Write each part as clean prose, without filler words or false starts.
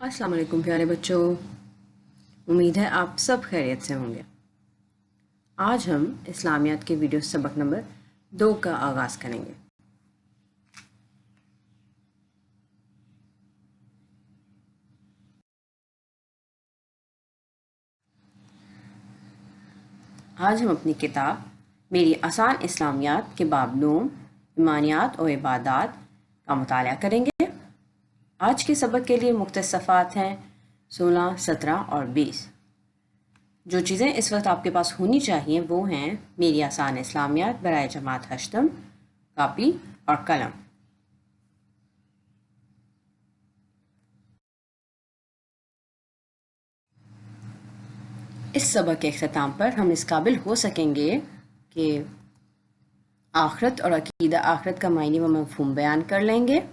अस्सलाम वालेकुम प्यारे बच्चों। उम्मीद है आप सब खैरियत से होंगे। आज हम इस्लामियात के वीडियो सबक नंबर 2 का आगाज़ करेंगे। आज हम अपनी किताब मेरी आसान इस्लामियात के बाब नूम ईमानियात और इबादात का मुताला करेंगे। आज के सबक के लिए मुख्तलिफ सफ़ात हैं 16, 17 और 20। जो चीज़ें इस वक्त आपके पास होनी चाहिए वो हैं मेरी आसान इस्लामियात बराए जमात हश्तम, कापी और कलम। इस सबक के अख्ताम पर हम इस काबिल हो सकेंगे कि आखरत और अकीदा आखरत का मायने व मफ़हूम बयान कर लेंगे।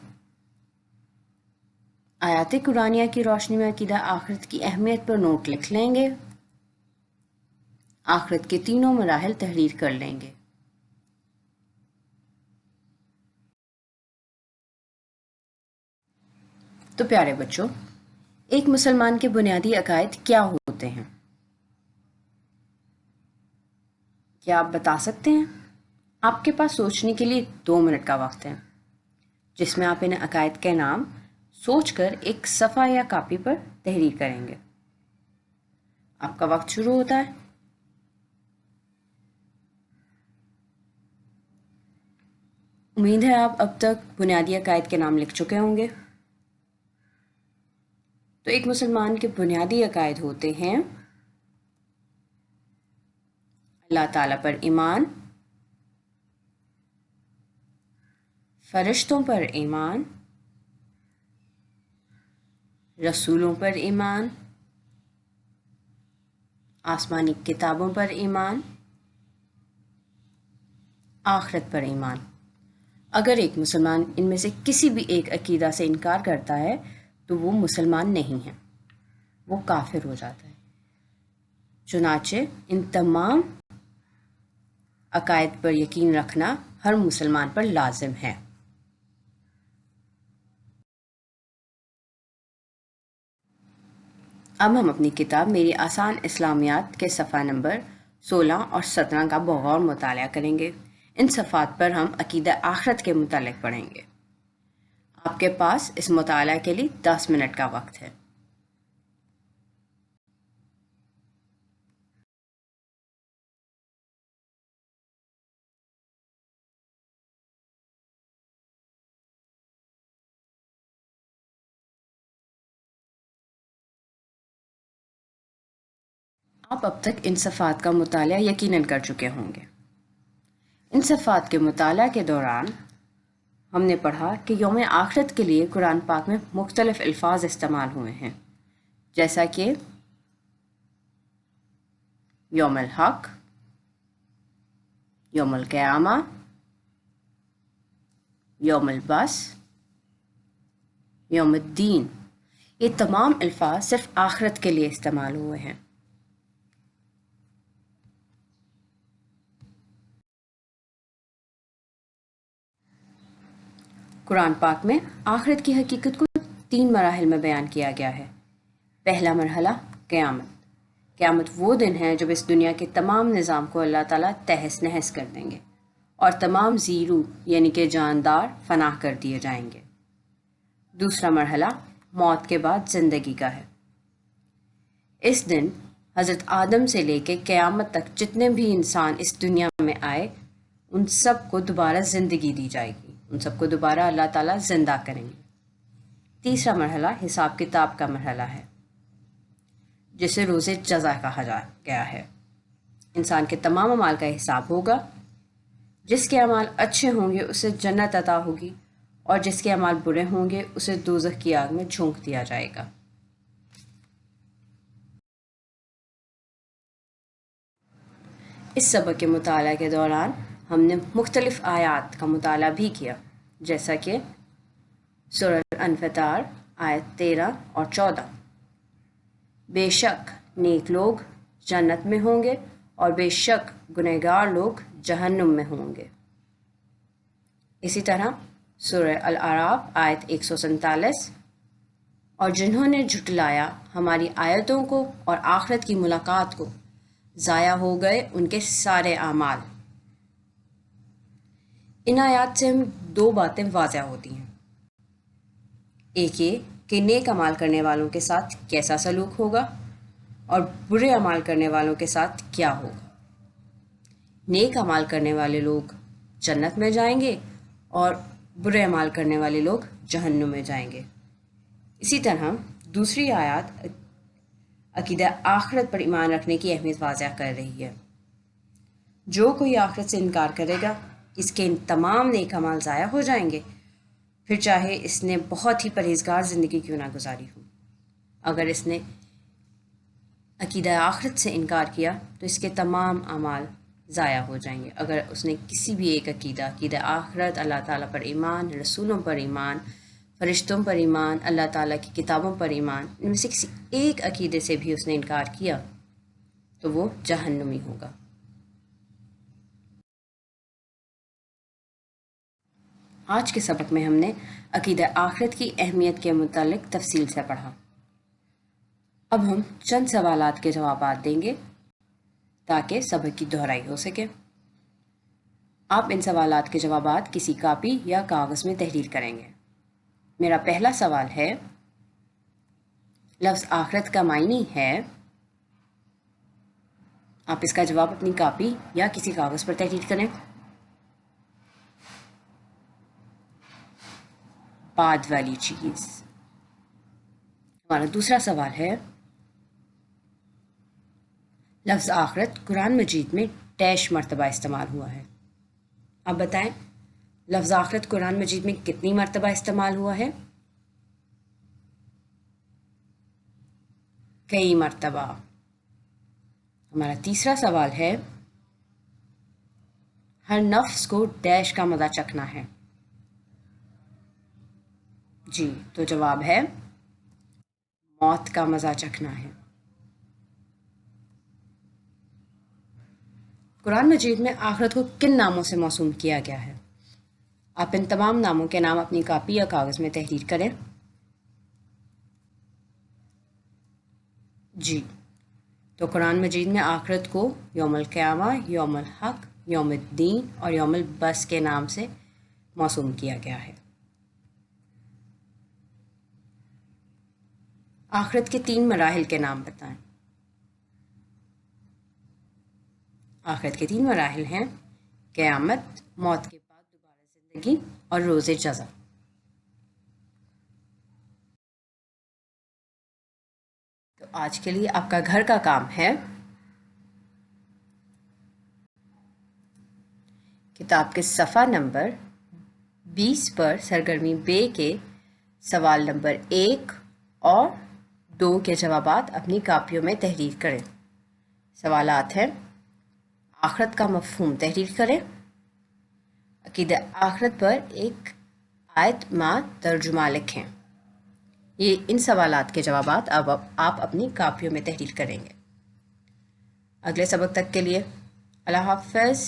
आयात कुरानिया की रोशनी में अकीदा आखरत की अहमियत पर नोट लिख लेंगे। आखरत के तीनों मराहिल तहरीर कर लेंगे। तो प्यारे बच्चों, एक मुसलमान के बुनियादी अकायद क्या होते हैं? क्या आप बता सकते हैं? आपके पास सोचने के लिए 2 मिनट का वक्त है, जिसमें आप इन अकायद के नाम सोचकर एक सफ़ा या कापी पर तहरीर करेंगे। आपका वक्त शुरू होता है। उम्मीद है आप अब तक बुनियादी अकायद के नाम लिख चुके होंगे। तो एक मुसलमान के बुनियादी अकायद होते हैं अल्लाह ताला पर ईमान, फरिश्तों पर ईमान, रसूलों पर ईमान, आसमानी किताबों पर ईमान, आखिरत पर ईमान। अगर एक मुसलमान इनमें से किसी भी एक अकीदा से इनकार करता है तो वो मुसलमान नहीं है, वो काफिर हो जाता है। चुनाचे इन तमाम अकायद पर यकीन रखना हर मुसलमान पर लाजिम है। अब हम अपनी किताब मेरी आसान इस्लामियात के सफ़ा नंबर 16 और 17 का बगौर मुताला करेंगे। इन सफ़ात पर हम अकीदा आखरत के मुतालिक पढ़ेंगे। आपके पास इस मुताला के लिए 10 मिनट का वक्त है। आप अब तक इन सफ़ात का मुताला यकीनन कर चुके होंगे। इन सफ़ात के मुताला के दौरान हमने पढ़ा कि यौम आखिरत के लिए कुरान पाक में मुख्तलिफ अल्फाज इस्तेमाल हुए हैं, जैसा कि यौमुल हक, यौमुल क़यामा, यौमुल बस, यौमुद्दीन। ये तमाम अल्फाज सिर्फ आखिरत के लिए इस्तेमाल हुए हैं। कुरान पाक में आखिरत की हकीकत को 3 मराहिल में बयान किया गया है। पहला मरहला क़यामत। क़यामत वो दिन है जब इस दुनिया के तमाम निज़ाम को अल्लाह ताला तहस नहस कर देंगे और तमाम ज़ीरू यानी कि जानदार फनाह कर दिए जाएंगे। दूसरा मरहला मौत के बाद ज़िंदगी का है। इस दिन हज़रत आदम से लेकर क़यामत तक जितने भी इंसान इस दुनिया में आए उन सब को दोबारा ज़िंदगी दी जाएगी, उन सबको दोबारा अल्लाह ताला ज़िंदा करेंगे। तीसरा मरहला हिसाब किताब का मरहला है, जिसे रोज़े जज़ा कहा गया है। इंसान के तमाम अमाल का हिसाब होगा। जिसके अमाल अच्छे होंगे उसे जन्नत अता होगी और जिसके अमाल बुरे होंगे उसे दोज़ख की आग में झोंक दिया जाएगा। इस सबक के मुताला के दौरान हमने मुख्तलिफ आयात का मुताला भी किया, जैसा कि सूरह अनफ़तार आयत 13 और 14। बेशक नेक लोग जन्नत में होंगे और बेशक गुनहगार लोग जहन्नुम में होंगे। इसी तरह सूरह अल-अराफ आयत 147, اور جنہوں نے جھٹلایا ہماری آیتوں کو اور آخرت کی ملاقات کو، ضائع ہو گئے ان کے سارے اعمال۔ ان آیات سے ہم دو باتیں واضح ہوتی ہیں۔ ایک یہ کہ نیک اعمال کرنے والوں کے ساتھ کیسا سلوک ہوگا اور برے اعمال کرنے والوں کے ساتھ کیا ہوگا۔ نیک اعمال کرنے والے لوگ جنت میں جائیں گے اور برے اعمال کرنے والے لوگ جہنم میں جائیں گے۔ اسی طرح دوسری آیات عقیدہ آخرت پر ایمان رکھنے کی اہمیت واضح کر رہی ہے۔ جو کوئی آخرت سے انکار کرے گا، اس کے ان تمام نیک اعمال ضائع ہو جائیں گے، پھر چاہے اس نے بہت ہی پرہیزگار زندگی کیوں نہ گزاری ہو۔ اگر اس نے عقیدہ آخرت سے انکار کیا تو اس کے تمام اعمال ضائع ہو جائیں گے۔ اگر اس نے کسی بھی ایک عقیدہ آخرت، اللہ تعالیٰ پر ایمان، رسولوں پر ایمان، فرشتوں پر ایمان، اللہ تعالیٰ کی کتابوں پر ایمان، ان میں سے کسی ایک عقیدے سے بھی اس نے انکار کیا تو وہ جہنمی ہوگا۔ آج کے سبق میں ہم نے عقیدہ آخرت کی اہمیت کے متعلق تفصیل سے پڑھا۔ اب ہم چند سوالات کے جوابات دیں گے تاکہ سبق کی دہرائی ہو سکے۔ آپ ان سوالات کے جوابات کسی کاپی یا کاغذ میں تحریر کریں گے۔ میرا پہلا سوال ہے، لفظ آخرت کا معنی ہے؟ آپ اس کا جواب اپنی کاپی یا کسی کاغذ پر تحریر کریں۔ بعد والی چیز۔ ہمارا دوسرا سوال ہے، لفظ آخرت قرآن مجید میں ڈیش مرتبہ استعمال ہوا ہے؟ آپ بتائیں، لفظ آخرت قرآن مجید میں کتنی مرتبہ استعمال ہوا ہے؟ کئی مرتبہ۔ ہمارا تیسرا سوال ہے، ہر نفس کو ڈیش کا مزہ چکھنا ہے؟ جی، تو جواب ہے موت کا مزہ چکھنا ہے۔ قرآن مجید میں آخرت کو کن ناموں سے موسوم کیا گیا ہے؟ آپ ان تمام ناموں کے نام اپنی کاپی یا کاغذ میں تحریر کریں۔ جی، تو قرآن مجید میں آخرت کو یوم القیامہ، یوم الحق، یوم الدین اور یوم البعث کے نام سے موسوم کیا گیا ہے۔ آخرت کے 3 مراحل کے نام بتائیں۔ آخرت کے 3 مراحل ہیں قیامت، موت کے بعد دوبارہ زندگی اور روز جزا۔ تو آج کے لیے آپ کا گھر کا کام ہے کتاب کے صفحہ نمبر 20 پر سرگرمی بے کے سوال نمبر 1 اور 2 کے جوابات اپنی کاپیوں میں تحریر کریں۔ سوالات ہیں، آخرت کا مفہوم تحریر کریں، عقیدہ آخرت پر ایک آیت ما ترجمہ لکھیں۔ یہ ان سوالات کے جوابات اب آپ اپنی کاپیوں میں تحریر کریں گے۔ اگلے سبق تک کے لیے اللہ حافظ۔